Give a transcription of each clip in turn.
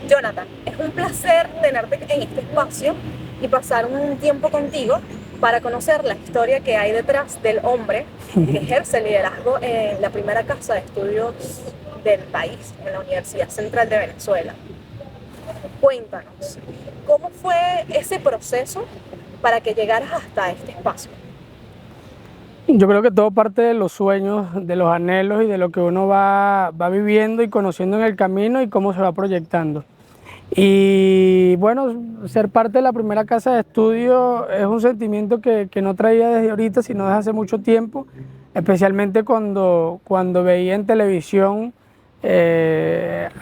Jonathan, es un placer tenerte en este espacio y pasar un tiempo contigo para conocer la historia que hay detrás del hombre que ejerce el liderazgo en la primera casa de estudios del país, en la Universidad Central de Venezuela. Cuéntanos, ¿cómo fue ese proceso para que llegaras hasta este espacio? Yo creo que todo parte de los sueños, de los anhelos y de lo que uno va viviendo y conociendo en el camino y cómo se va proyectando. Y bueno, ser parte de la primera casa de estudio es un sentimiento que no traía desde ahorita, sino desde hace mucho tiempo, especialmente cuando veía en televisión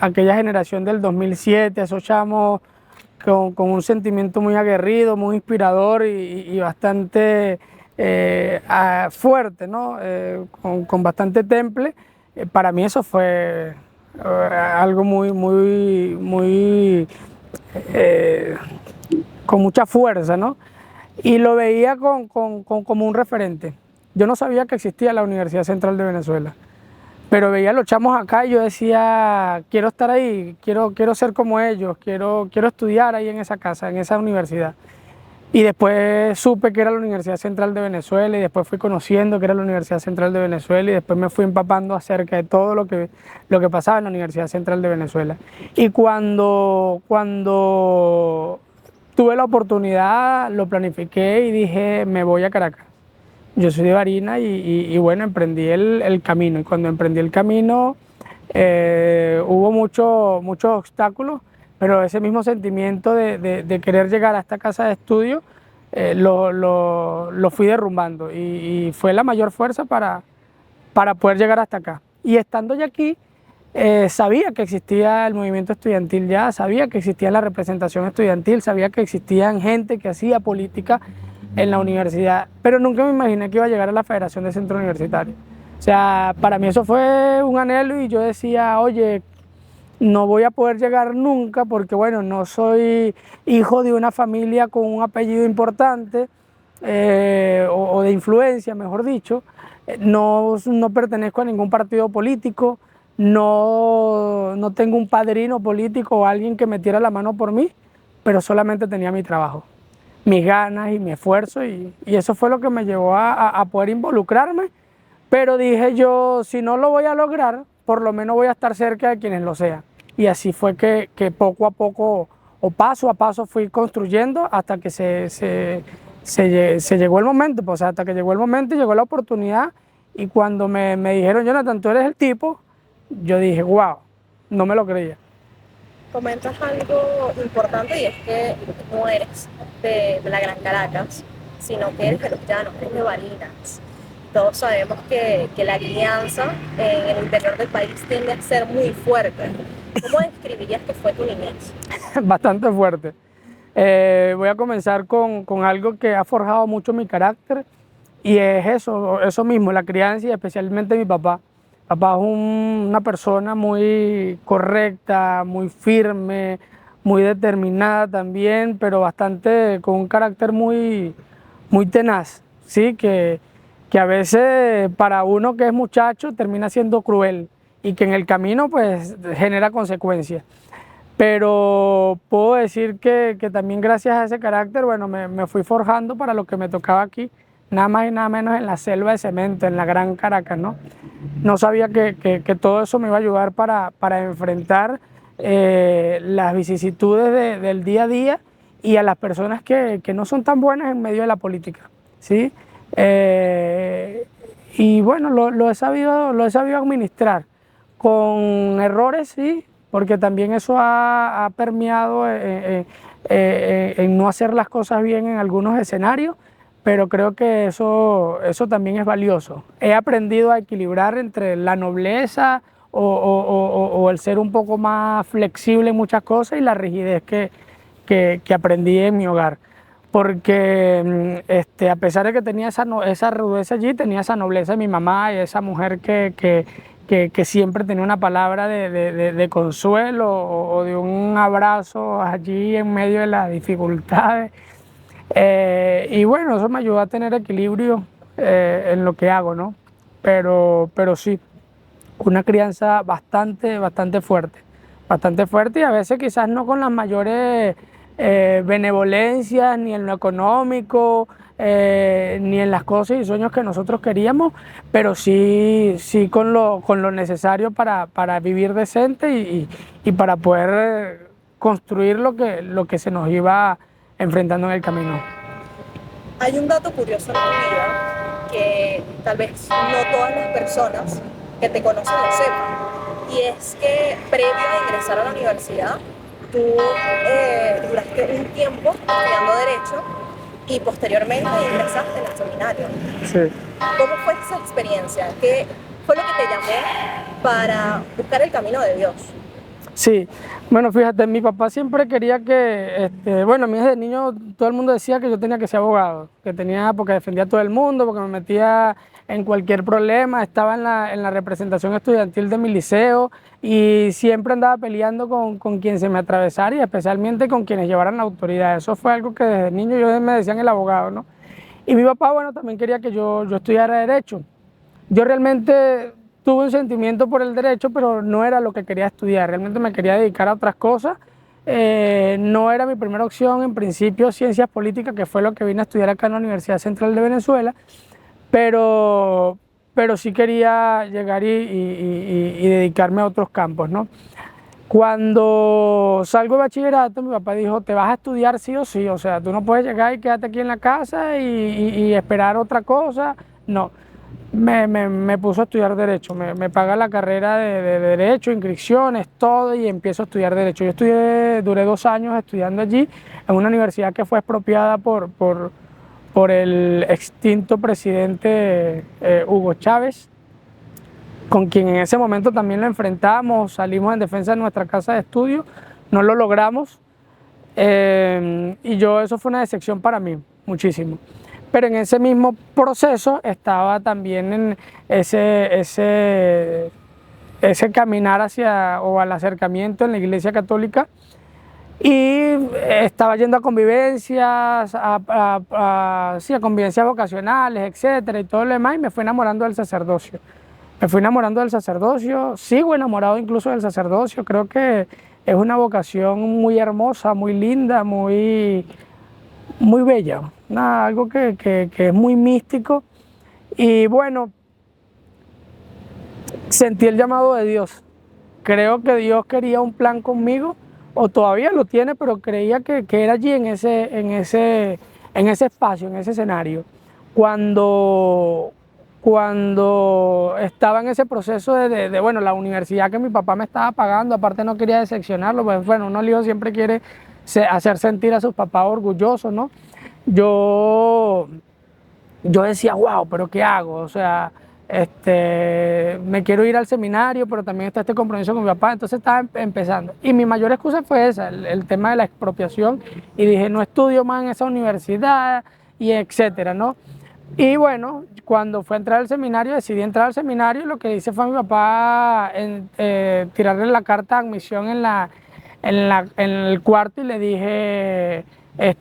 aquella generación del 2007, esos chamos con un sentimiento muy aguerrido, muy inspirador y bastante fuerte, ¿no? Con bastante temple. Para mí eso fue algo muy eh, con mucha fuerza, ¿no? Y lo veía como un referente. Yo no sabía que existía la Universidad Central de Venezuela, pero veía a los chamos acá y yo decía, quiero estar ahí, quiero ser como ellos, quiero estudiar ahí en esa casa, en esa universidad. Y después supe que era la Universidad Central de Venezuela y después fui conociendo que era la Universidad Central de Venezuela y después me fui empapando acerca de todo lo que pasaba en la Universidad Central de Venezuela. Y cuando tuve la oportunidad, lo planifiqué y dije, me voy a Caracas. Yo soy de Barinas y bueno, emprendí el camino. Y cuando emprendí el camino hubo muchos obstáculos, pero ese mismo sentimiento de querer llegar a esta casa de estudio lo fui derrumbando y fue la mayor fuerza para poder llegar hasta acá. Y estando ya aquí, sabía que existía el movimiento estudiantil ya, sabía que existía la representación estudiantil, sabía que existían gente que hacía política en la universidad, pero nunca me imaginé que iba a llegar a la Federación de Centros Universitarios. O sea, para mí eso fue un anhelo y yo decía, oye, no voy a poder llegar nunca porque, bueno, no soy hijo de una familia con un apellido importante o de influencia, mejor dicho. No pertenezco a ningún partido político, no tengo un padrino político o alguien que metiera la mano por mí, pero solamente tenía mi trabajo, mis ganas y mi esfuerzo y eso fue lo que me llevó a poder involucrarme, pero dije yo, si no lo voy a lograr, por lo menos voy a estar cerca de quienes lo sean. Y así fue que poco a poco o paso a paso fui construyendo hasta que se llegó el momento, pues hasta que llegó el momento y llegó la oportunidad y cuando me dijeron, Jonathan, tú eres el tipo, yo dije, wow, no me lo creía. Comentas algo importante y es que no eres de la Gran Caracas, sino que eres de los llanos, eres de Barinas. Todos sabemos que la crianza en el interior del país tiende a ser muy fuerte. ¿Cómo describirías que fue tu niñez? Bastante fuerte. Voy a comenzar con algo que ha forjado mucho mi carácter y es eso mismo, la crianza y especialmente mi papá. Papá es una persona muy correcta, muy firme, muy determinada también, pero bastante con un carácter muy tenaz, ¿sí? Que a veces para uno que es muchacho termina siendo cruel y que en el camino pues genera consecuencias. Pero puedo decir que también gracias a ese carácter, bueno, me fui forjando para lo que me tocaba aquí, nada más y nada menos en la selva de cemento, en la Gran Caracas, ¿no? No sabía que todo eso me iba a ayudar para enfrentar las vicisitudes del día a día y a las personas que no son tan buenas en medio de la política, ¿sí? Y bueno, lo he sabido administrar con errores, sí, porque también eso ha permeado en no hacer las cosas bien en algunos escenarios, pero creo que eso también es valioso. He aprendido a equilibrar entre la nobleza o el ser un poco más flexible en muchas cosas y la rigidez que aprendí en mi hogar. Porque a pesar de que tenía esa rudeza allí, tenía esa nobleza de mi mamá y esa mujer que siempre tenía una palabra de consuelo o de un abrazo allí en medio de las dificultades. Y bueno, eso me ayudó a tener equilibrio en lo que hago, ¿no? Pero sí, una crianza bastante fuerte, bastante fuerte y a veces quizás no con las mayores benevolencias, ni en lo económico, ni en las cosas y sueños que nosotros queríamos, pero sí con lo necesario para vivir decente y para poder construir lo que se nos iba enfrentando en el camino. Hay un dato curioso en tu vida que tal vez no todas las personas que te conocen lo sepan, y es que previo a ingresar a la universidad, tú duraste un tiempo estudiando Derecho y posteriormente ingresaste en el seminario. Sí. ¿Cómo fue esa experiencia? ¿Qué fue lo que te llamó para buscar el camino de Dios? Sí, bueno, fíjate, mi papá siempre quería que, bueno, a mí desde niño todo el mundo decía que yo tenía que ser abogado, que tenía, porque defendía a todo el mundo, porque me metía en cualquier problema, estaba en la representación estudiantil de mi liceo y siempre andaba peleando con quien se me atravesara y especialmente con quienes llevaran la autoridad. Eso fue algo que desde niño yo me decían el abogado, ¿no? Y mi papá, bueno, también quería que yo estudiara Derecho. Yo realmente tuve un sentimiento por el derecho, pero no era lo que quería estudiar. Realmente me quería dedicar a otras cosas. No era mi primera opción, en principio, ciencias políticas, que fue lo que vine a estudiar acá en la Universidad Central de Venezuela, pero, pero sí quería llegar y dedicarme a otros campos, ¿no? Cuando salgo de bachillerato, mi papá dijo, te vas a estudiar sí o sí, o sea, tú no puedes llegar y quedarte aquí en la casa y esperar otra cosa, no. Me puso a estudiar Derecho, me paga la carrera de Derecho, inscripciones, todo, y empiezo a estudiar Derecho. Yo duré 2 años estudiando allí, en una universidad que fue expropiada por el extinto presidente Hugo Chávez, con quien en ese momento también lo enfrentamos, salimos en defensa de nuestra casa de estudio, no lo logramos, y eso fue una decepción para mí, muchísimo. Pero en ese mismo proceso estaba también en ese caminar o al acercamiento en la Iglesia Católica y estaba yendo a convivencias, sí, a convivencias vocacionales, etcétera, y todo lo demás, y me fui enamorando del sacerdocio. Me fui enamorando del sacerdocio, sigo enamorado incluso del sacerdocio, creo que es una vocación muy hermosa, muy linda, muy bella, algo que es muy místico. Y bueno, sentí el llamado de Dios. Creo que Dios quería un plan conmigo, o todavía lo tiene, pero creía que era allí en ese espacio, en ese escenario. Cuando estaba en ese proceso bueno, la universidad que mi papá me estaba pagando, aparte no quería decepcionarlo, pues bueno, uno hijo siempre quiere hacer sentir a sus papás orgullosos, ¿no? Yo decía, wow, pero ¿qué hago? O sea, me quiero ir al seminario, pero también está este compromiso con mi papá, entonces estaba empezando. Y mi mayor excusa fue esa, el tema de la expropiación, y dije, no estudio más en esa universidad, y etcétera, ¿no? Y bueno, cuando fue a entrar al seminario, decidí entrar al seminario, y lo que hice fue a mi papá tirarle la carta de admisión en el cuarto y le dije,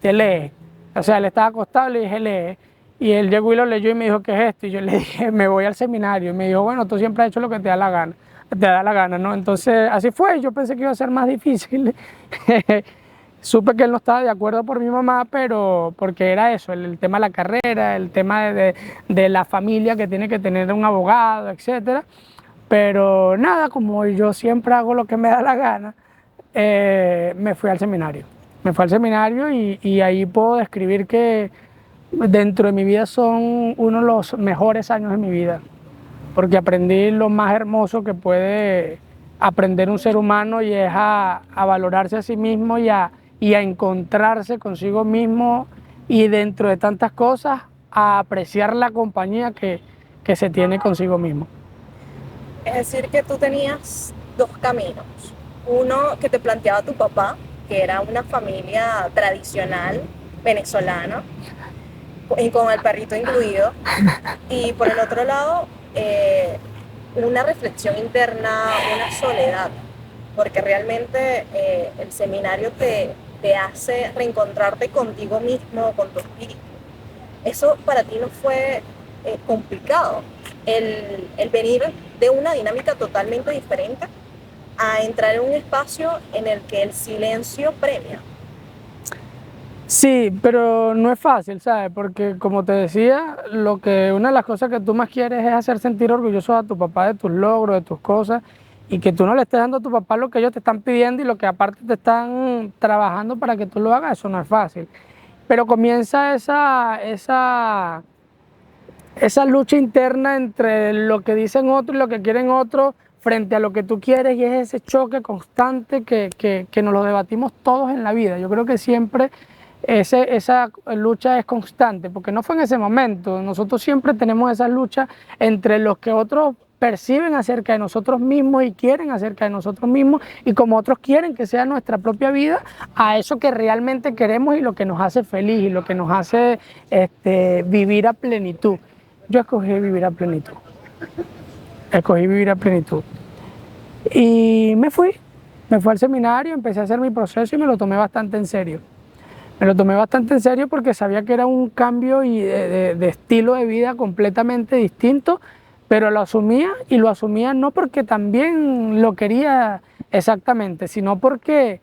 lee. O sea, él estaba acostado y le dije, lee. Y él llegó y lo leyó y me dijo, ¿qué es esto? Y yo le dije, me voy al seminario. Y me dijo, bueno, tú siempre has hecho lo que te da la gana. Te da la gana, ¿no? Entonces, así fue. Yo pensé que iba a ser más difícil. Supe que él no estaba de acuerdo por mi mamá, pero porque era eso, el tema de la carrera, el tema de la familia que tiene que tener un abogado, etcétera. Pero nada, como yo siempre hago lo que me da la gana, me fui al seminario. Me fui al seminario y ahí puedo describir que dentro de mi vida son uno de los mejores años de mi vida, porque aprendí lo más hermoso que puede aprender un ser humano, y es a valorarse a sí mismo y a encontrarse consigo mismo, y dentro de tantas cosas a apreciar la compañía que se tiene consigo mismo. Es decir, que tú tenías dos caminos. Uno que te planteaba tu papá, que era una familia tradicional venezolana, y con el perrito incluido, y por el otro lado, una reflexión interna, una soledad, porque realmente el seminario te hace reencontrarte contigo mismo, con tu espíritu. Eso para ti no fue complicado, el venir de una dinámica totalmente diferente. a entrar en un espacio en el que el silencio premia. Sí, pero no es fácil, ¿sabes? Porque como te decía, una de las cosas que tú más quieres es hacer sentir orgulloso a tu papá de tus logros, de tus cosas, y que tú no le estés dando a tu papá lo que ellos te están pidiendo y lo que aparte te están trabajando para que tú lo hagas, eso no es fácil. Pero comienza esa lucha interna entre lo que dicen otros y lo que quieren otros frente a lo que tú quieres, y es ese choque constante que nos lo debatimos todos en la vida. Yo creo que siempre esa lucha es constante, porque no fue en ese momento. Nosotros siempre tenemos esa lucha entre lo que otros perciben acerca de nosotros mismos y quieren acerca de nosotros mismos, y como otros quieren que sea nuestra propia vida, a eso que realmente queremos y lo que nos hace feliz y lo que nos hace vivir a plenitud. Yo escogí vivir a plenitud. Escogí vivir a plenitud. Y me fui al seminario, empecé a hacer mi proceso y me lo tomé bastante en serio. Me lo tomé bastante en serio porque sabía que era un cambio de estilo de vida completamente distinto, pero lo asumía, y lo asumía no porque también lo quería exactamente, sino porque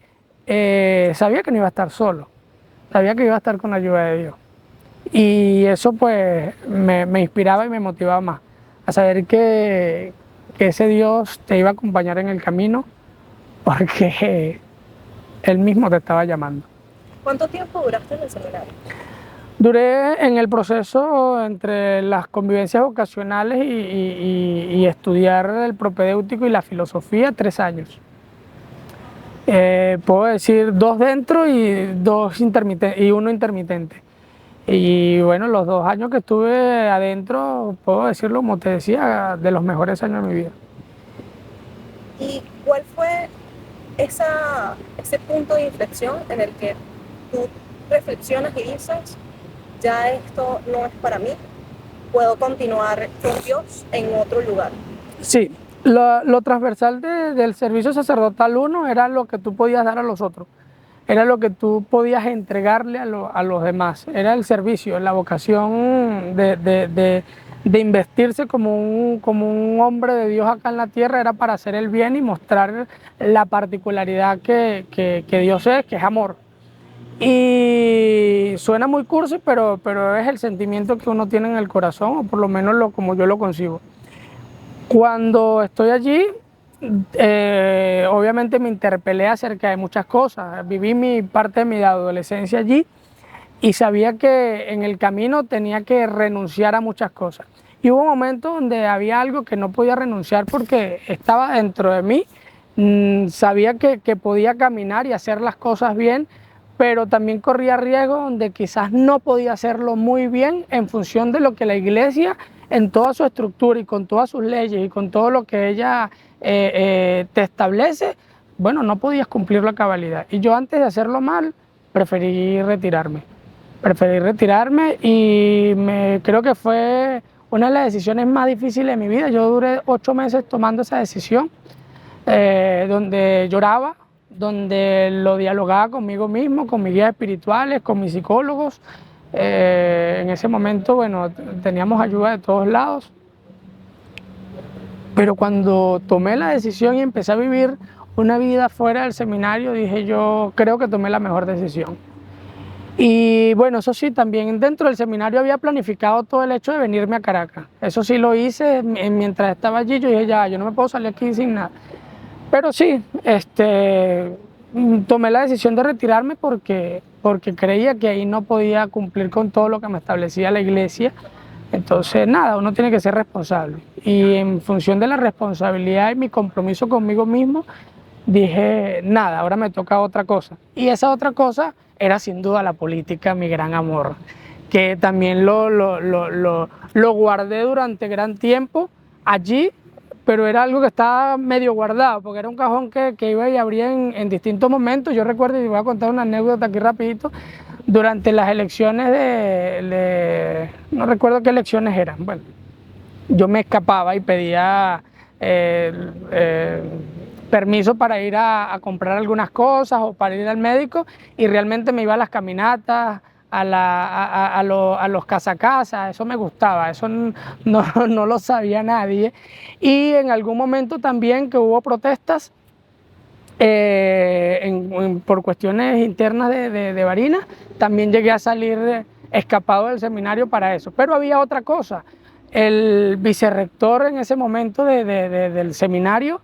sabía que no iba a estar solo, sabía que iba a estar con la ayuda de Dios. Y eso pues me inspiraba y me motivaba más a saber que ese Dios te iba a acompañar en el camino, porque Él mismo te estaba llamando. ¿Cuánto tiempo duraste en el seminario? Duré en el proceso entre las convivencias vocacionales y estudiar el propedéutico y la filosofía, 3 años. Puedo decir 2 dentro y uno intermitente. Y bueno, los 2 años que estuve adentro, puedo decirlo, como te decía, de los mejores años de mi vida. ¿Y cuál fue ese punto de inflexión en el que tú reflexionas y dices, ya esto no es para mí, puedo continuar con Dios en otro lugar? Sí, lo transversal del servicio sacerdotal 1 era lo que tú podías dar a los otros, era lo que tú podías entregarle a los demás, era el servicio, la vocación de investirse como un hombre de Dios acá en la tierra, era para hacer el bien y mostrar la particularidad que Dios es, que es amor. Y suena muy cursi, pero es el sentimiento que uno tiene en el corazón, o por lo menos como yo lo concibo. Cuando estoy allí, obviamente me interpelé acerca de muchas cosas. Viví parte de mi adolescencia allí y sabía que en el camino tenía que renunciar a muchas cosas. Y hubo momentos donde había algo que no podía renunciar porque estaba dentro de mí. Sabía que podía caminar y hacer las cosas bien, pero también corría riesgo donde quizás no podía hacerlo muy bien en función de lo que la iglesia, en toda su estructura y con todas sus leyes y con todo lo que ella te establece, bueno, no podías cumplir la cabalidad. Y yo, antes de hacerlo mal, preferí retirarme. Y creo que fue una de las decisiones más difíciles de mi vida. Yo duré 8 meses tomando esa decisión, donde lloraba, donde lo dialogaba conmigo mismo, con mis guías espirituales, con mis psicólogos. En ese momento, bueno, teníamos ayuda de todos lados. Pero cuando tomé la decisión y empecé a vivir una vida fuera del seminario, dije, yo creo que tomé la mejor decisión. Y bueno, eso sí, también dentro del seminario había planificado todo el hecho de venirme a Caracas. Eso sí lo hice mientras estaba allí. Yo dije, yo no me puedo salir aquí sin nada. Pero sí, tomé la decisión de retirarme porque creía que ahí no podía cumplir con todo lo que me establecía la iglesia. Entonces, nada, uno tiene que ser responsable. Y en función de la responsabilidad y mi compromiso conmigo mismo, dije, nada, ahora me toca otra cosa. Y esa otra cosa era sin duda la política, mi gran amor, que también lo guardé durante gran tiempo allí, pero era algo que estaba medio guardado, porque era un cajón que iba y abría en distintos momentos. Yo recuerdo, y voy a contar una anécdota aquí rapidito, durante las elecciones no recuerdo qué elecciones eran, bueno, yo me escapaba y pedía permiso para ir a comprar algunas cosas o para ir al médico, y realmente me iba a las caminatas, a los casa a casa. Eso me gustaba, eso no lo sabía nadie. Y en algún momento también que hubo protestas, por cuestiones internas de Barinas, también llegué a salir escapado del seminario para eso. Pero había otra cosa. El vicerrector en ese momento del seminario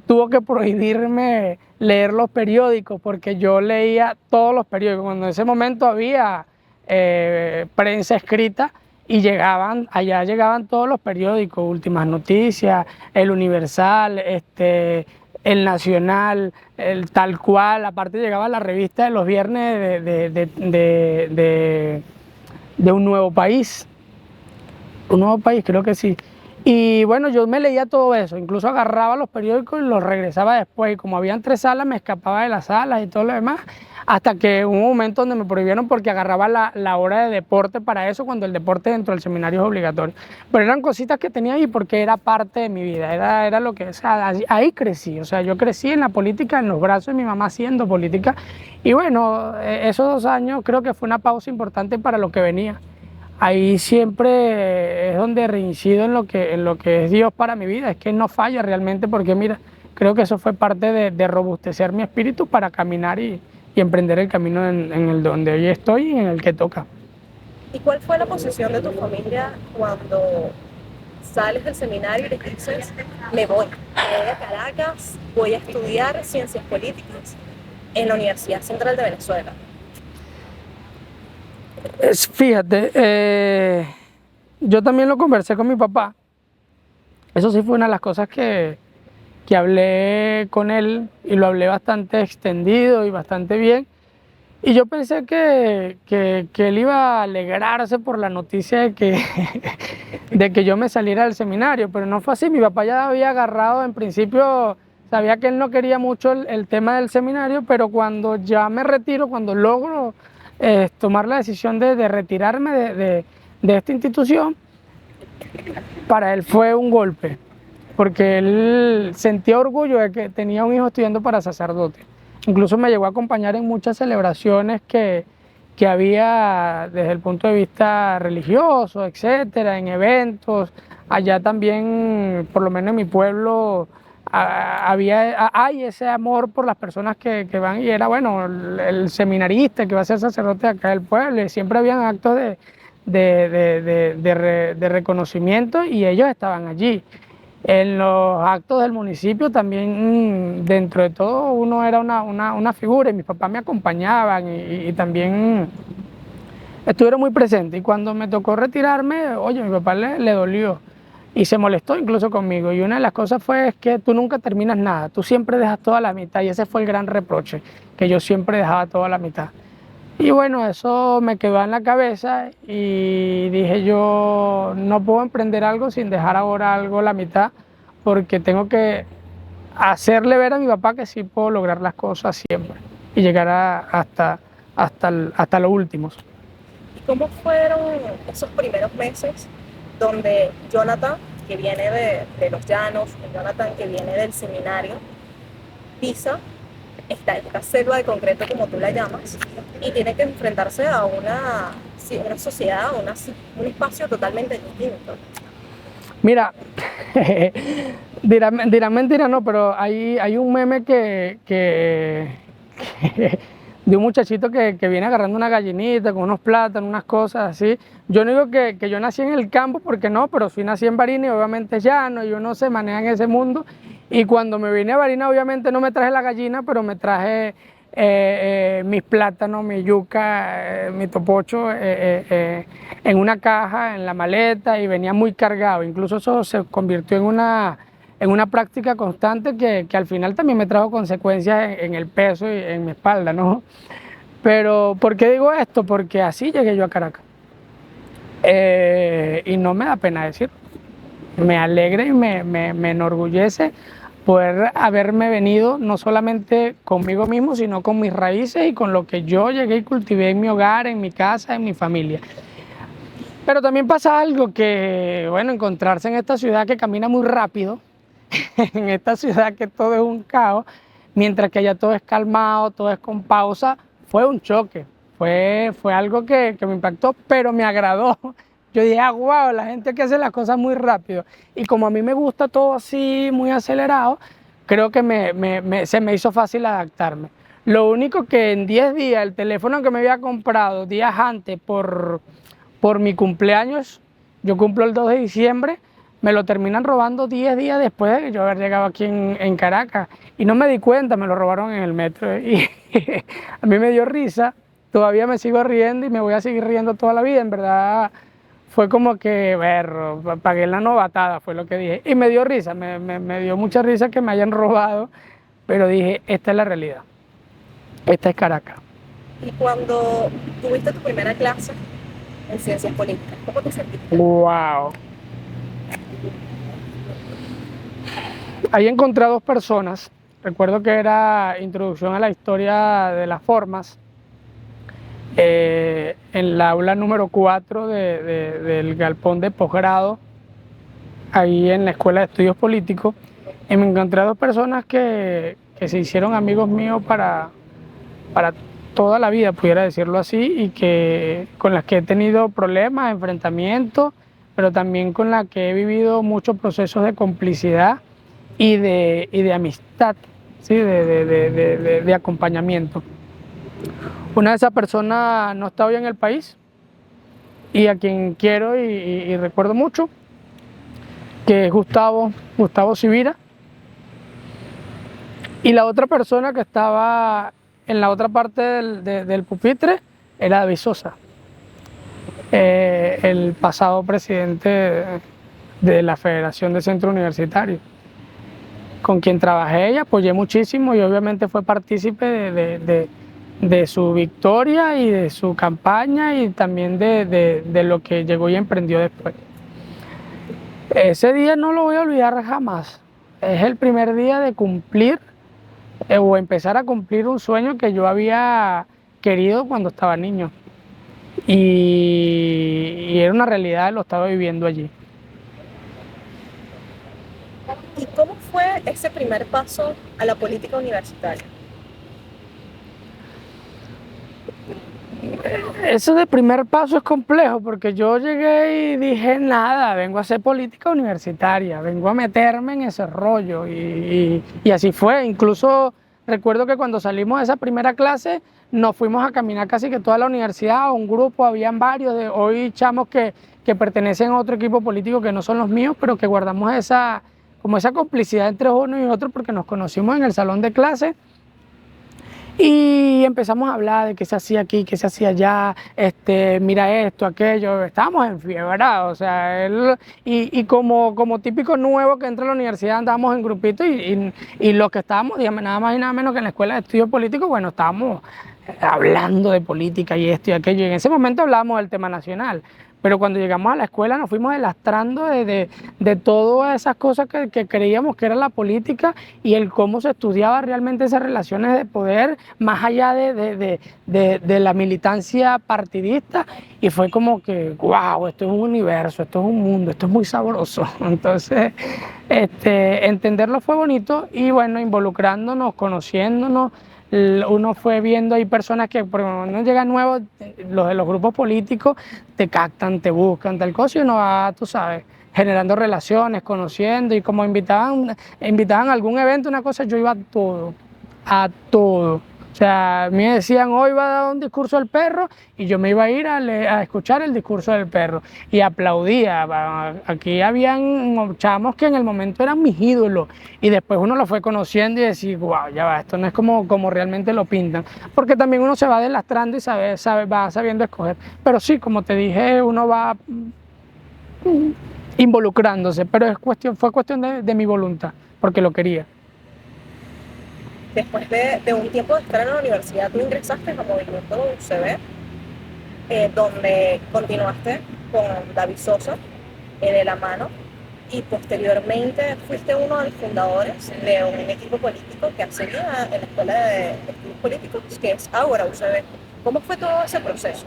tuvo que prohibirme leer los periódicos porque yo leía todos los periódicos. Cuando en ese momento había prensa escrita y allá llegaban todos los periódicos, Últimas Noticias, El Universal, El Nacional, el Tal Cual, aparte llegaba la revista de los viernes de Un Nuevo País. Un Nuevo País, creo que sí. Y bueno, yo me leía todo eso, incluso agarraba los periódicos y los regresaba después. Y como habían 3 salas, me escapaba de las salas y todo lo demás, hasta que hubo un momento donde me prohibieron porque agarraba la hora de deporte para eso, cuando el deporte dentro del seminario es obligatorio. Pero eran cositas que tenía ahí porque era parte de mi vida, era lo que, o sea, ahí crecí. O sea, yo crecí en la política, en los brazos de mi mamá haciendo política. Y bueno, esos 2 años creo que fue una pausa importante para lo que venía. Ahí siempre es donde reincido en lo que es Dios para mi vida, es que no falla realmente porque mira, creo que eso fue parte de robustecer mi espíritu para caminar y emprender el camino en el donde hoy estoy y en el que toca. ¿Y cuál fue la posición de tu familia cuando sales del seminario y les dices, me voy a Caracas, voy a estudiar ciencias políticas en la Universidad Central de Venezuela? Fíjate, yo también lo conversé con mi papá. Eso sí fue una de las cosas que hablé con él y lo hablé bastante extendido y bastante bien. Y yo pensé que él iba a alegrarse por la noticia de que yo me saliera del seminario, pero no fue así. Mi papá ya había agarrado, en principio sabía que él no quería mucho el tema del seminario, pero cuando ya me retiro, cuando logro tomar la decisión de retirarme de esta institución, para él fue un golpe, porque él sentía orgullo de que tenía un hijo estudiando para sacerdote. Incluso me llegó a acompañar en muchas celebraciones que había desde el punto de vista religioso, etcétera, en eventos. Allá también, por lo menos en mi pueblo, hay ese amor por las personas que van, y era bueno, el seminarista que va a ser sacerdote acá del pueblo, y siempre habían actos de reconocimiento y ellos estaban allí. En los actos del municipio también, dentro de todo, uno era una figura y mis papás me acompañaban y también estuvieron muy presentes. Y cuando me tocó retirarme, oye, mi papá le dolió y se molestó incluso conmigo. Y una de las cosas fue que tú nunca terminas nada, tú siempre dejas toda la mitad, y ese fue el gran reproche, que yo siempre dejaba toda la mitad. Y bueno, eso me quedó en la cabeza y dije, yo no puedo emprender algo sin dejar ahora algo la mitad, porque tengo que hacerle ver a mi papá que sí puedo lograr las cosas siempre y llegar hasta los últimos. ¿Y cómo fueron esos primeros meses donde Jonathan, que viene de los llanos, Jonathan, que viene del seminario, pisa esta selva de concreto, como tú la llamas, y tiene que enfrentarse a una sociedad, un espacio totalmente distinto? Mira, dirán mentira, no, pero hay un meme de un muchachito que viene agarrando una gallinita con unos plátanos, unas cosas así. Yo no digo que yo nací en el campo, porque no, pero sí nací en Barinas y obviamente es llano y uno se maneja en ese mundo. Y cuando me vine a Barinas, obviamente no me traje la gallina, pero me traje mis plátanos, mi yuca, mi topocho en una caja, en la maleta, y venía muy cargado. Incluso eso se convirtió en una práctica constante que al final también me trajo consecuencias en el peso y en mi espalda, ¿no? Pero, ¿por qué digo esto? Porque así llegué yo a Caracas. Y no me da pena decirlo. Me alegra y me enorgullece poder haberme venido no solamente conmigo mismo, sino con mis raíces y con lo que yo llegué y cultivé en mi hogar, en mi casa, en mi familia. Pero también pasa algo que, bueno, encontrarse en esta ciudad que camina muy rápido, en esta ciudad que todo es un caos, mientras que allá todo es calmado, todo es con pausa, fue un choque. Fue algo que me impactó, pero me agradó. Yo dije, wow, la gente que hace las cosas muy rápido. Y como a mí me gusta todo así, muy acelerado, creo que se me hizo fácil adaptarme. Lo único que en 10 días, el teléfono que me había comprado días antes por mi cumpleaños, yo cumplo el 2 de diciembre, me lo terminan robando 10 días después de que yo haber llegado aquí en Caracas. Y no me di cuenta, me lo robaron en el metro. Y a mí me dio risa, todavía me sigo riendo y me voy a seguir riendo toda la vida. En verdad fue como que, pagué la novatada, fue lo que dije. Y me dio risa, me dio mucha risa que me hayan robado, pero dije, esta es la realidad, esta es Caracas. Y cuando tuviste tu primera clase en ciencias políticas, ¿cómo te sentiste? ¡Wow! Ahí encontré a dos personas. Recuerdo que era Introducción a la Historia de las Formas, en la aula número 4 del galpón de posgrado, ahí en la Escuela de Estudios Políticos, y me encontré a dos personas que se hicieron amigos míos para toda la vida, pudiera decirlo así, y con las que he tenido problemas, enfrentamientos, pero también con las que he vivido muchos procesos de complicidad y de amistad, ¿sí? de acompañamiento. Una de esas personas no está hoy en el país y a quien quiero y recuerdo mucho, que es Gustavo Sivira. Y la otra persona que estaba en la otra parte del pupitre era David Sosa, el pasado presidente de la Federación de Centros Universitarios, con quien trabajé y apoyé muchísimo, y obviamente fue partícipe de su victoria y de su campaña, y también de lo que llegó y emprendió después. Ese día no lo voy a olvidar jamás. Es el primer día de cumplir o empezar a cumplir un sueño que yo había querido cuando estaba niño, y era una realidad, lo estaba viviendo allí. ¿Y cómo fue ese primer paso a la política universitaria? Eso de primer paso es complejo, porque yo llegué y dije, nada, vengo a hacer política universitaria, vengo a meterme en ese rollo, y así fue. Incluso recuerdo que cuando salimos de esa primera clase nos fuimos a caminar casi que toda la universidad, un grupo, habían varios, hoy chamos que pertenecen a otro equipo político que no son los míos, pero que guardamos esa complicidad entre uno y otro porque nos conocimos en el salón de clase. Y empezamos a hablar de qué se hacía aquí, qué se hacía allá, mira esto, aquello, estábamos enfiebrados, o sea, y como típico nuevo que entra a la universidad andábamos en grupitos, y los que estábamos, dígame, nada más y nada menos que en la Escuela de Estudios Políticos, bueno, estábamos hablando de política y esto y aquello, y en ese momento hablábamos del tema nacional. Pero cuando llegamos a la escuela nos fuimos delastrando de todas esas cosas que creíamos que era la política, y el cómo se estudiaba realmente esas relaciones de poder, más allá de la militancia partidista, y fue como que, wow, esto es un universo, esto es un mundo, esto es muy sabroso. Entonces, entenderlo fue bonito, y bueno, involucrándonos, conociéndonos. Uno fue viendo, hay personas que por no llegan nuevos, los de los grupos políticos te captan, te buscan, tal cosa, y uno va, tú sabes, generando relaciones, conociendo, y como invitaban a algún evento, una cosa, yo iba a todo. O sea, me decían, hoy va a dar un discurso del perro, y yo me iba a ir a escuchar el discurso del perro, y aplaudía. Aquí habían chamos que en el momento eran mis ídolos, y después uno lo fue conociendo y decía, wow, ya va, esto no es como realmente lo pintan, porque también uno se va delastrando y va sabiendo escoger. Pero sí, como te dije, uno va involucrándose, pero fue cuestión de mi voluntad, porque lo quería. Después de un tiempo de estar en la universidad, tú ingresaste al movimiento UCB, donde continuaste con David Sosa de la mano, y posteriormente fuiste uno de los fundadores de un equipo político que accedía en la Escuela de Estudios Políticos, que es ahora UCB. ¿Cómo fue todo ese proceso?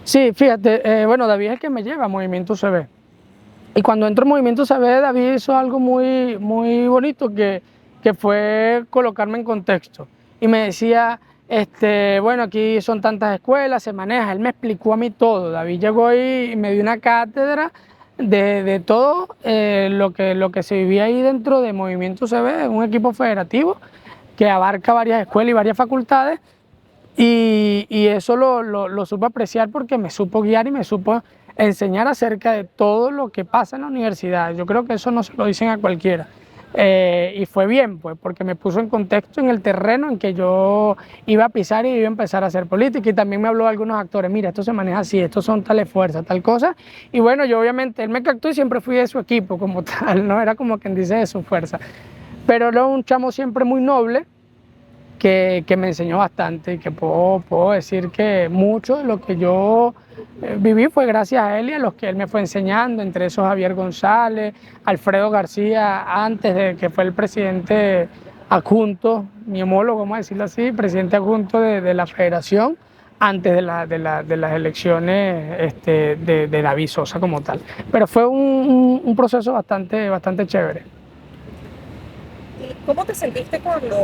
Sí, fíjate, bueno, David es el que me lleva a Movimiento UCB. Y cuando entro en Movimiento UCB, David hizo algo muy, muy bonito, que fue colocarme en contexto. Y me decía, bueno, aquí son tantas escuelas, se maneja. Él me explicó a mí todo. David llegó y me dio una cátedra de todo lo que se vivía ahí dentro de Movimiento UCB, un equipo federativo que abarca varias escuelas y varias facultades, y eso lo supe apreciar porque me supo guiar y me supo enseñar acerca de todo lo que pasa en la universidad. Yo creo que eso no se lo dicen a cualquiera. Y fue bien, pues, porque me puso en contexto en el terreno en que yo iba a pisar y iba a empezar a hacer política. Y también me habló de algunos actores, mira, esto se maneja así, estos son tales fuerzas, tal cosa. Y bueno, yo obviamente, él me captó y siempre fui de su equipo como tal, ¿no? Era como quien dice de su fuerza. Pero era un chamo siempre muy noble, que me enseñó bastante y que puedo decir que mucho de lo que yo viví fue gracias a él y a los que él me fue enseñando, entre esos Javier González, Alfredo García, antes de que fue el presidente adjunto, mi homólogo, vamos a decirlo así, presidente adjunto de la federación, antes de las elecciones de David Sosa como tal. Pero fue un proceso bastante chévere. ¿Y cómo te sentiste cuando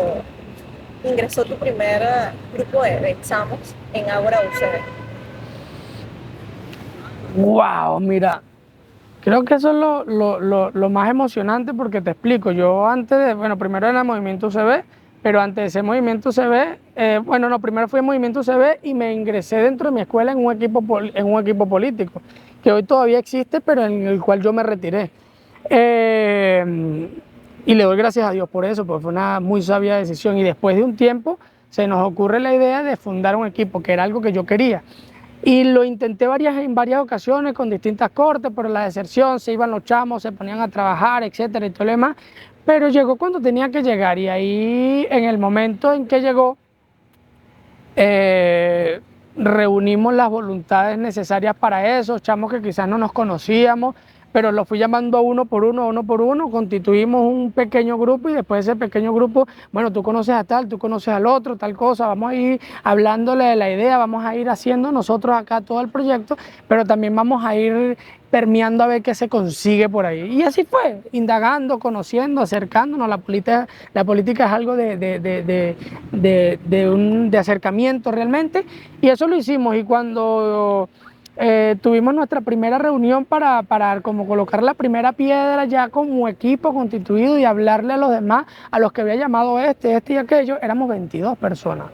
ingresó tu primer grupo de chamos en Ágora UCB? Wow, mira, creo que eso es lo más emocionante porque te explico, yo antes de, bueno, primero era el Movimiento UCB, pero antes de ese Movimiento UCB, primero fui en Movimiento UCB y me ingresé dentro de mi escuela en un equipo político, que hoy todavía existe, pero en el cual yo me retiré. Y le doy gracias a Dios por eso, porque fue una muy sabia decisión. Y después de un tiempo se nos ocurre la idea de fundar un equipo, que era algo que yo quería. Y lo intenté en varias ocasiones con distintas cortes, pero la deserción, se iban los chamos, se ponían a trabajar, etcétera, y todo lo demás. Pero llegó cuando tenía que llegar, y ahí en el momento en que llegó, reunimos las voluntades necesarias para eso, chamos que quizás no nos conocíamos, pero los fui llamando a uno por uno, constituimos un pequeño grupo y después de ese pequeño grupo, bueno, tú conoces a tal, tú conoces al otro, tal cosa, vamos a ir hablándole de la idea, vamos a ir haciendo nosotros acá todo el proyecto, pero también vamos a ir permeando a ver qué se consigue por ahí. Y así fue, indagando, conociendo, acercándonos. La política es algo de acercamiento realmente, y eso lo hicimos. Y cuando tuvimos nuestra primera reunión para como colocar la primera piedra ya como equipo constituido y hablarle a los demás, a los que había llamado este y aquello, éramos 22 personas.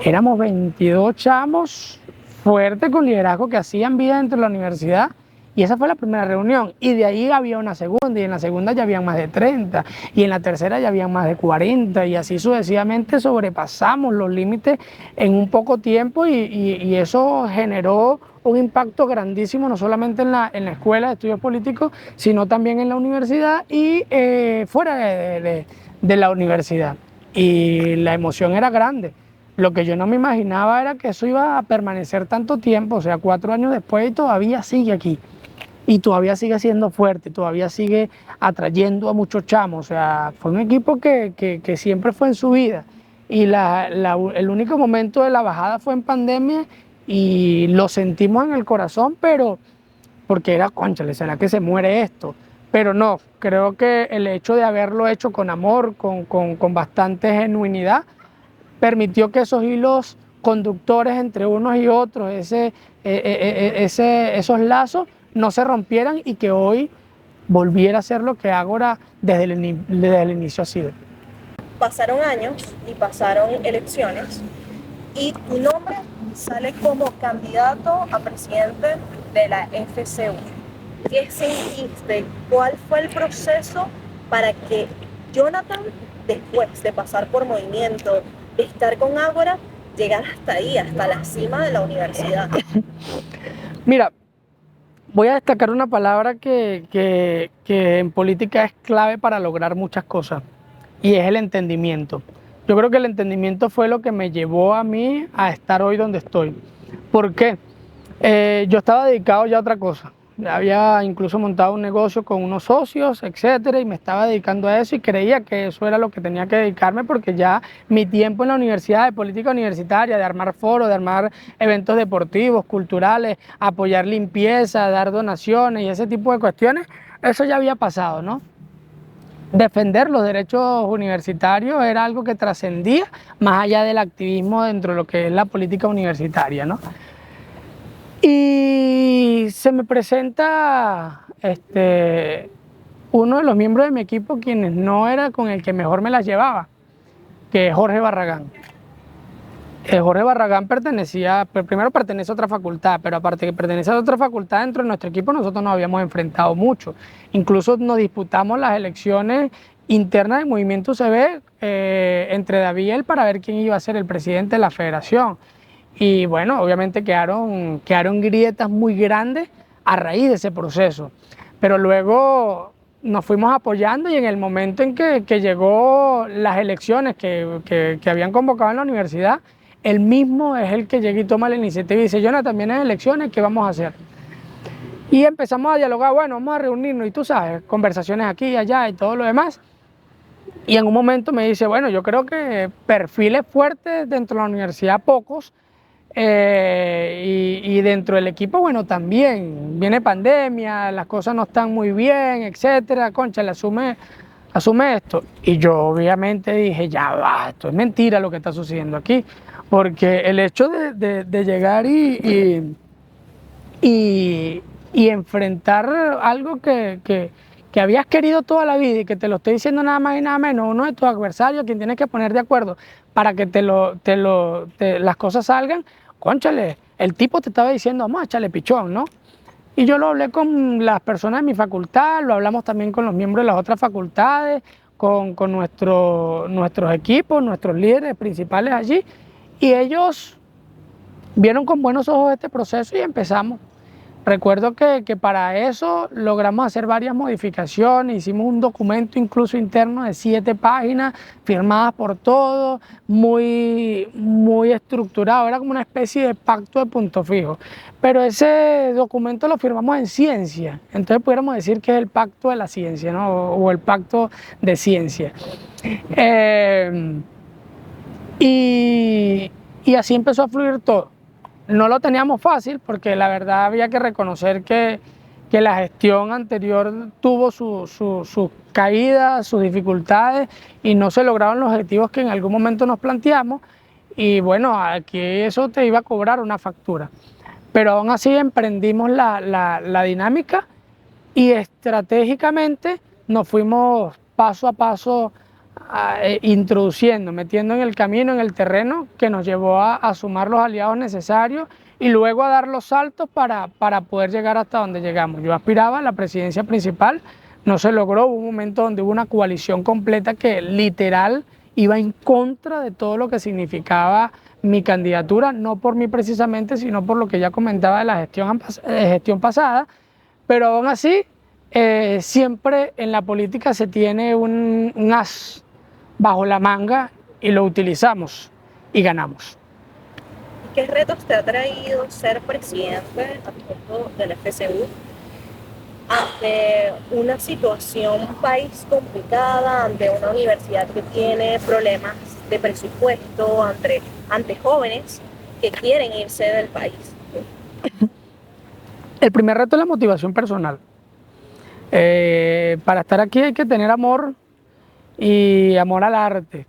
Éramos 22 chamos fuertes con liderazgo que hacían vida dentro de la universidad. Y esa fue la primera reunión, y de ahí había una segunda, y en la segunda ya habían más de 30, y en la tercera ya habían más de 40, y así sucesivamente sobrepasamos los límites en un poco tiempo, y eso generó un impacto grandísimo, no solamente en la Escuela de Estudios Políticos, sino también en la universidad y fuera de la universidad. Y la emoción era grande. Lo que yo no me imaginaba era que eso iba a permanecer tanto tiempo, o sea, 4 años después, y todavía sigue aquí. Y todavía sigue siendo fuerte, todavía sigue atrayendo a muchos chamos. O sea, fue un equipo que siempre fue en su vida. Y el único momento de la bajada fue en pandemia, y lo sentimos en el corazón, pero porque era, cónchale, ¿será que se muere esto? Pero no, creo que el hecho de haberlo hecho con amor, con bastante genuinidad, permitió que esos hilos conductores entre unos y otros, esos lazos, no se rompieran, y que hoy volviera a ser lo que Ágora desde el inicio ha sido. Pasaron años y pasaron elecciones, y tu nombre sale como candidato a presidente de la FCU. ¿Qué sentiste? ¿Cuál fue el proceso para que Jonathan, después de pasar por Movimiento, de estar con Ágora, llegar hasta ahí, hasta la cima de la universidad? Mira, voy a destacar una palabra que en política es clave para lograr muchas cosas, y es el entendimiento. Yo creo que el entendimiento fue lo que me llevó a mí a estar hoy donde estoy. ¿Por qué? Yo estaba dedicado ya a otra cosa. Había incluso montado un negocio con unos socios, etcétera, y me estaba dedicando a eso, y creía que eso era lo que tenía que dedicarme, porque ya mi tiempo en la universidad, de política universitaria, de armar foros, de armar eventos deportivos, culturales, apoyar limpieza, dar donaciones y ese tipo de cuestiones, eso ya había pasado, ¿no? Defender los derechos universitarios era algo que trascendía más allá del activismo dentro de lo que es la política universitaria, ¿no? Y se me presenta uno de los miembros de mi equipo, quienes no era con el que mejor me las llevaba, que es Jorge Barragán. Jorge Barragán primero pertenece a otra facultad, pero aparte que pertenece a otra facultad, dentro de nuestro equipo nosotros nos habíamos enfrentado mucho. Incluso nos disputamos las elecciones internas del Movimiento UCB entre David y él para ver quién iba a ser el presidente de la federación. Y bueno, obviamente quedaron grietas muy grandes a raíz de ese proceso. Pero luego nos fuimos apoyando y en el momento en que llegó las elecciones que habían convocado en la universidad, él mismo es el que llega y toma la iniciativa y dice: Jonathan, vienen elecciones, ¿qué vamos a hacer? Y empezamos a dialogar, bueno, vamos a reunirnos y tú sabes, conversaciones aquí y allá y todo lo demás. Y en un momento me dice: bueno, yo creo que perfiles fuertes dentro de la universidad pocos, y dentro del equipo, bueno, también viene pandemia, las cosas no están muy bien, etcétera. Concha, le asume esto. Y yo obviamente dije: ya va, esto es mentira lo que está sucediendo aquí, porque el hecho de llegar y enfrentar algo que habías querido toda la vida y que te lo estoy diciendo nada más y nada menos, uno de tus adversarios, quien tienes que poner de acuerdo para que las cosas salgan, cónchale, el tipo te estaba diciendo: vamos a echarle pichón, ¿no? Y yo lo hablé con las personas de mi facultad, lo hablamos también con los miembros de las otras facultades, con nuestros equipos, nuestros líderes principales allí, y ellos vieron con buenos ojos este proceso y empezamos. Recuerdo que para eso logramos hacer varias modificaciones, hicimos un documento incluso interno de 7 páginas, firmadas por todos, muy estructurado, era como una especie de pacto de punto fijo. Pero ese documento lo firmamos en ciencia, entonces pudiéramos decir que es el pacto de la ciencia, ¿no? O el pacto de ciencia. Y así empezó a fluir todo. No lo teníamos fácil porque la verdad había que reconocer que la gestión anterior tuvo sus caídas, sus dificultades y no se lograron los objetivos que en algún momento nos planteamos, y bueno, aquí eso te iba a cobrar una factura. Pero aún así emprendimos la dinámica y estratégicamente nos fuimos paso a paso introduciendo, metiendo en el camino, en el terreno, que nos llevó a sumar los aliados necesarios y luego a dar los saltos para poder llegar hasta donde llegamos. Yo aspiraba a la presidencia principal, no se logró, hubo un momento donde hubo una coalición completa que literal iba en contra de todo lo que significaba mi candidatura, no por mí precisamente, sino por lo que ya comentaba de la gestión pasada, pero aún así siempre en la política se tiene un as bajo la manga y lo utilizamos y ganamos. ¿Qué retos te ha traído ser presidente adjunto del FCU ante una situación país complicada, ante una universidad que tiene problemas de presupuesto, ante jóvenes que quieren irse del país? El primer reto es la motivación personal. Para estar aquí hay que tener amor y amor al arte,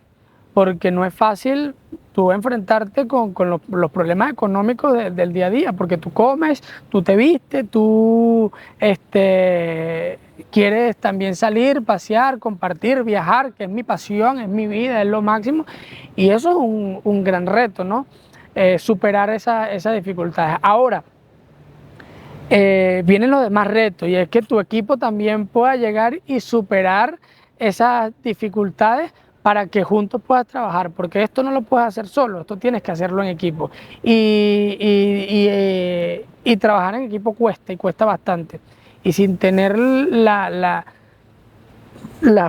porque no es fácil tú enfrentarte con los problemas económicos del día a día, porque tú comes, tú te vistes, tú quieres también salir, pasear, compartir, viajar, que es mi pasión, es mi vida, es lo máximo, y eso es un gran reto, ¿no? Superar esas dificultades. Ahora, vienen los demás retos, y es que tu equipo también pueda llegar y superar esas dificultades para que juntos puedas trabajar, porque esto no lo puedes hacer solo, esto tienes que hacerlo en equipo. Y trabajar en equipo cuesta, y cuesta bastante. Y sin tener la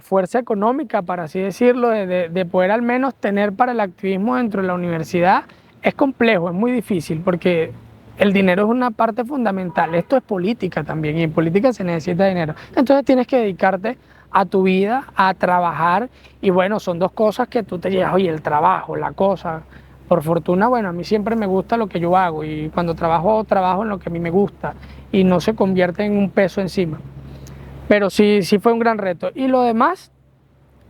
fuerza económica, para así decirlo, de poder al menos tener para el activismo dentro de la universidad, es complejo, es muy difícil, porque el dinero es una parte fundamental. Esto es política también, y en política se necesita dinero. Entonces tienes que dedicarte a tu vida, a trabajar, y bueno, son dos cosas que tú te llevas: oye, el trabajo, la cosa. Por fortuna, bueno, a mí siempre me gusta lo que yo hago, y cuando trabajo en lo que a mí me gusta, y no se convierte en un peso encima. Pero sí fue un gran reto. Y lo demás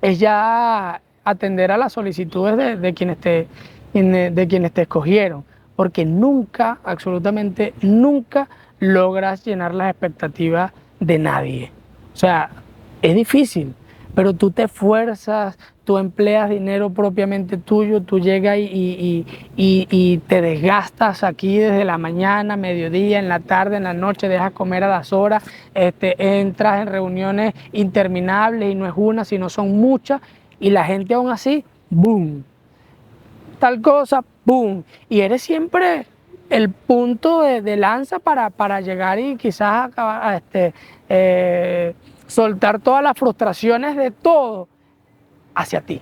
es ya atender a las solicitudes de quienes te escogieron. porque nunca, absolutamente nunca logras llenar las expectativas de nadie. O sea, es difícil, pero tú te esfuerzas, tú empleas dinero propiamente tuyo, tú llegas y te desgastas aquí desde la mañana, mediodía, en la tarde, en la noche, dejas comer a las horas, entras en reuniones interminables y no es una, sino son muchas, y la gente aún así, ¡boom! Tal cosa, ¡boom! Y eres siempre el punto de lanza para llegar y quizás soltar todas las frustraciones de todo hacia ti.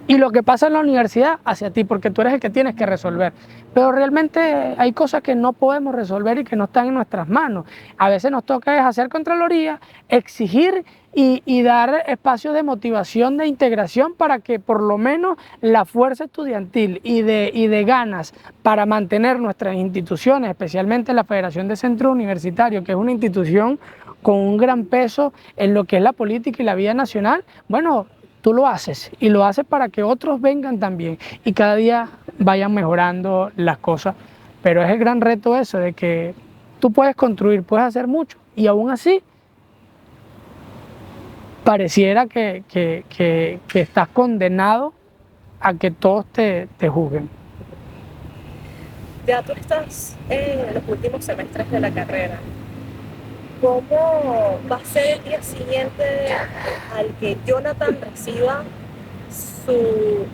Y lo que pasa en la universidad hacia ti, porque tú eres el que tienes que resolver. Pero realmente hay cosas que no podemos resolver y que no están en nuestras manos. A veces nos toca es hacer contraloría, exigir y dar espacios de motivación, de integración, para que por lo menos la fuerza estudiantil y de ganas para mantener nuestras instituciones, especialmente la Federación de Centros Universitarios, que es una institución con un gran peso en lo que es la política y la vida nacional, bueno, tú lo haces y lo haces para que otros vengan también y cada día vayan mejorando las cosas. Pero es el gran reto eso, de que tú puedes construir, puedes hacer mucho y aún así pareciera que estás condenado a que todos te juzguen. Ya tú estás en los últimos semestres de la carrera. ¿Cómo va a ser el día siguiente al que Jonathan reciba su,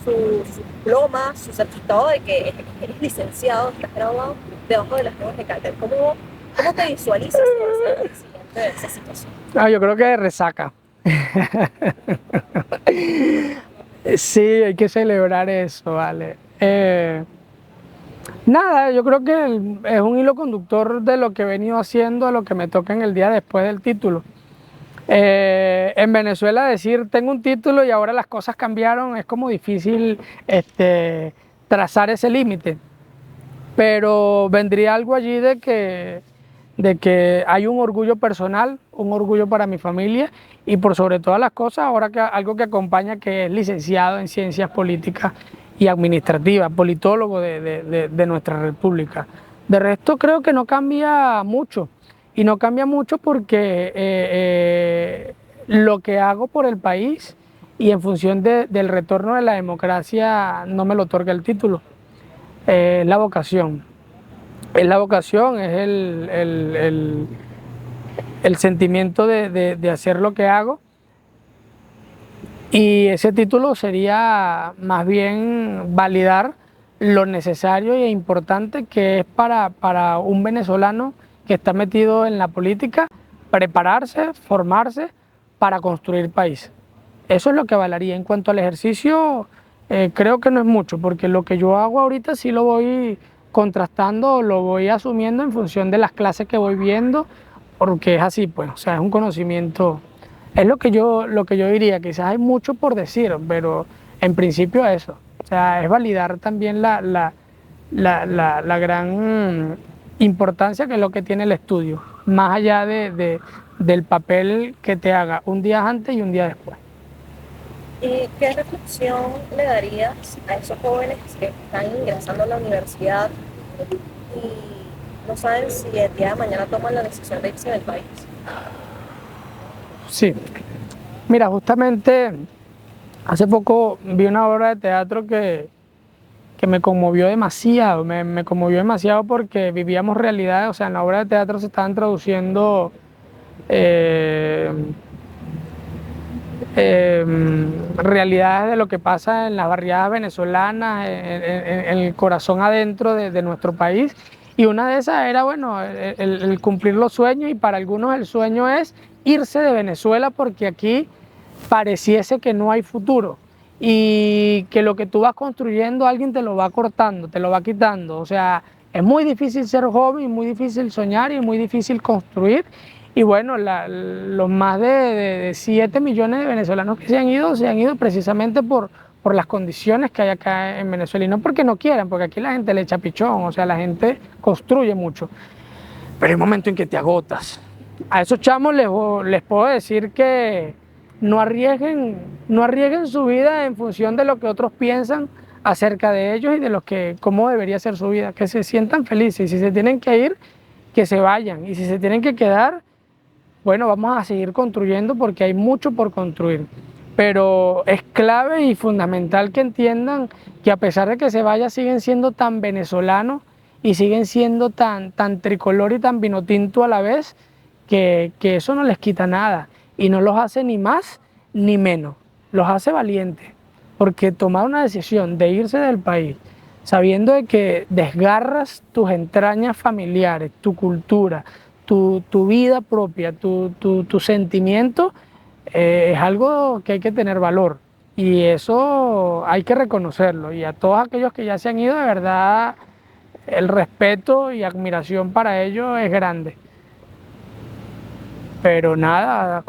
su diploma, su certificado de que eres licenciado, estás graduado, debajo de las nubes de Calder? ¿Cómo te visualizas que va a ser el día siguiente de esa situación? Yo creo que de resaca. Sí, hay que celebrar eso, vale. Nada, yo creo que es un hilo conductor de lo que he venido haciendo, de lo que me toca en el día después del título. En Venezuela decir tengo un título y ahora las cosas cambiaron es como difícil trazar ese límite, pero vendría algo allí de que hay un orgullo personal, un orgullo para mi familia y por sobre todas las cosas ahora que algo que acompaña, que es licenciado en Ciencias Políticas y Administrativas, politólogo de nuestra república. De resto creo que no cambia mucho. Y no cambia mucho porque lo que hago por el país y en función del retorno de la democracia no me lo otorga el título. Es la vocación. Es la vocación, es el sentimiento de hacer lo que hago. Y ese título sería más bien validar lo necesario e importante que es para un venezolano que está metido en la política, prepararse, formarse para construir país. Eso es lo que valería. En cuanto al ejercicio, creo que no es mucho, porque lo que yo hago ahorita sí lo voy contrastando, lo voy asumiendo en función de las clases que voy viendo, porque es así, pues, o sea, es un conocimiento, es lo que yo diría. Quizás hay mucho por decir, pero en principio eso, o sea, es validar también la gran importancia que es lo que tiene el estudio, más allá del papel que te haga un día antes y un día después. ¿Y qué reflexión le darías a esos jóvenes que están ingresando a la universidad y no saben si el día de mañana toman la decisión de irse del país? Sí, mira, justamente hace poco vi una obra de teatro que me conmovió demasiado, me conmovió demasiado porque vivíamos realidades, o sea, en la obra de teatro se estaban traduciendo realidades de lo que pasa en las barriadas venezolanas, en el corazón adentro de nuestro país, y una de esas era, bueno, el cumplir los sueños, y para algunos el sueño es irse de Venezuela porque aquí pareciese que no hay futuro y que lo que tú vas construyendo alguien te lo va cortando, te lo va quitando. O sea, es muy difícil ser joven, muy difícil soñar y muy difícil construir. Y bueno, los más de 7 millones de venezolanos que se han ido precisamente por las condiciones que hay acá en Venezuela, y no porque no quieran, porque aquí la gente le echa pichón, o sea, la gente construye mucho, pero hay un momento en que te agotas. A esos chamos les puedo decir que no arriesguen su vida en función de lo que otros piensan acerca de ellos y de los que, cómo debería ser su vida, que se sientan felices, y si se tienen que ir, que se vayan, y si se tienen que quedar, bueno, vamos a seguir construyendo porque hay mucho por construir. Pero es clave y fundamental que entiendan que a pesar de que se vaya, siguen siendo tan venezolanos y siguen siendo tan tricolor y tan vinotinto a la vez, que eso no les quita nada y no los hace ni más ni menos, los hace valientes, porque tomar una decisión de irse del país sabiendo de que desgarras tus entrañas familiares, tu cultura, tu vida propia, tu sentimiento, es algo que hay que tener valor, y eso hay que reconocerlo. Y a todos aquellos que ya se han ido, de verdad, el respeto y admiración para ellos es grande. Pero nada, a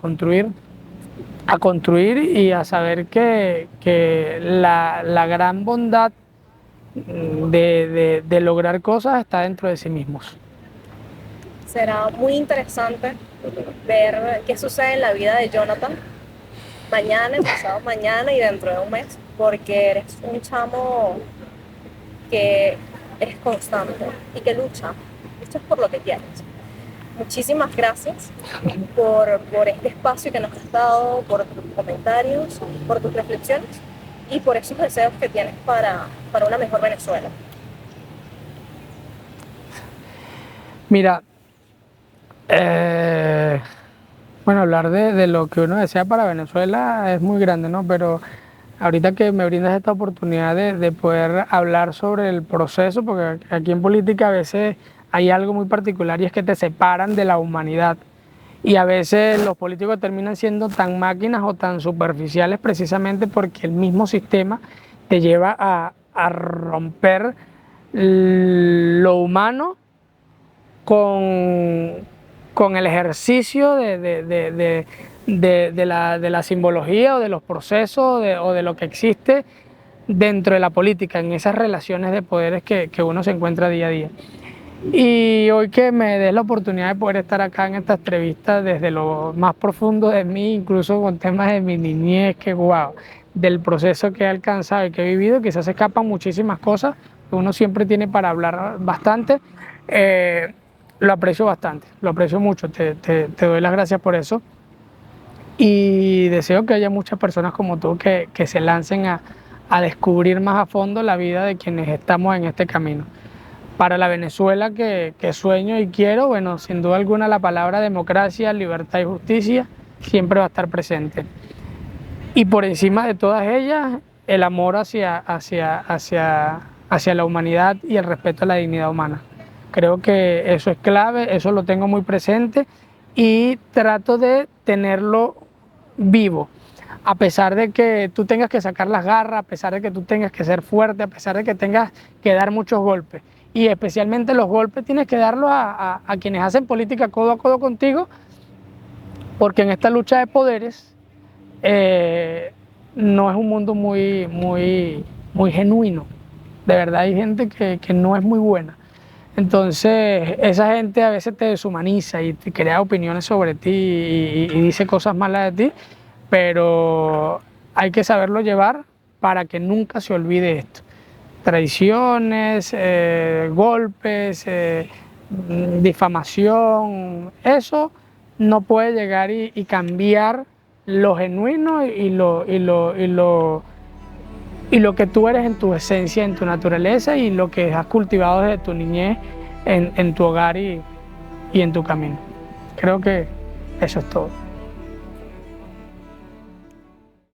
construir y a saber que la gran bondad de lograr cosas está dentro de sí mismos. Será muy interesante ver qué sucede en la vida de Jonathan mañana, pasado mañana y dentro de un mes, porque eres un chamo que es constante y que luchas por lo que quieres. Muchísimas gracias por este espacio que nos has dado, por tus comentarios, por tus reflexiones y por esos deseos que tienes para una mejor Venezuela. Mira, bueno, hablar de lo que uno desea para Venezuela es muy grande, ¿no? Pero ahorita que me brindas esta oportunidad de poder hablar sobre el proceso, porque aquí en política a veces hay algo muy particular y es que te separan de la humanidad. Y a veces los políticos terminan siendo tan máquinas o tan superficiales precisamente porque el mismo sistema te lleva a romper lo humano con el ejercicio de la simbología o de los procesos o de lo que existe dentro de la política, en esas relaciones de poderes que uno se encuentra día a día. Y hoy que me des la oportunidad de poder estar acá en esta entrevista desde lo más profundo de mí, incluso con temas de mi niñez, que wow, del proceso que he alcanzado y que he vivido, quizás se escapan muchísimas cosas que uno siempre tiene para hablar bastante, lo aprecio bastante, lo aprecio mucho, te doy las gracias por eso, y deseo que haya muchas personas como tú que se lancen a descubrir más a fondo la vida de quienes estamos en este camino. Para la Venezuela que sueño y quiero, bueno, sin duda alguna la palabra democracia, libertad y justicia siempre va a estar presente. Y por encima de todas ellas, el amor hacia la humanidad y el respeto a la dignidad humana. Creo que eso es clave, eso lo tengo muy presente y trato de tenerlo vivo. A pesar de que tú tengas que sacar las garras, a pesar de que tú tengas que ser fuerte, a pesar de que tengas que dar muchos golpes. Y especialmente los golpes tienes que darlos a quienes hacen política codo a codo contigo, porque en esta lucha de poderes no es un mundo muy genuino. De verdad hay gente que no es muy buena. Entonces esa gente a veces te deshumaniza y te crea opiniones sobre ti y dice cosas malas de ti, pero hay que saberlo llevar para que nunca se olvide esto. Traiciones, golpes, difamación, eso no puede llegar y cambiar lo genuino y lo que tú eres en tu esencia, en tu naturaleza y lo que has cultivado desde tu niñez en tu hogar y en tu camino. Creo que eso es todo.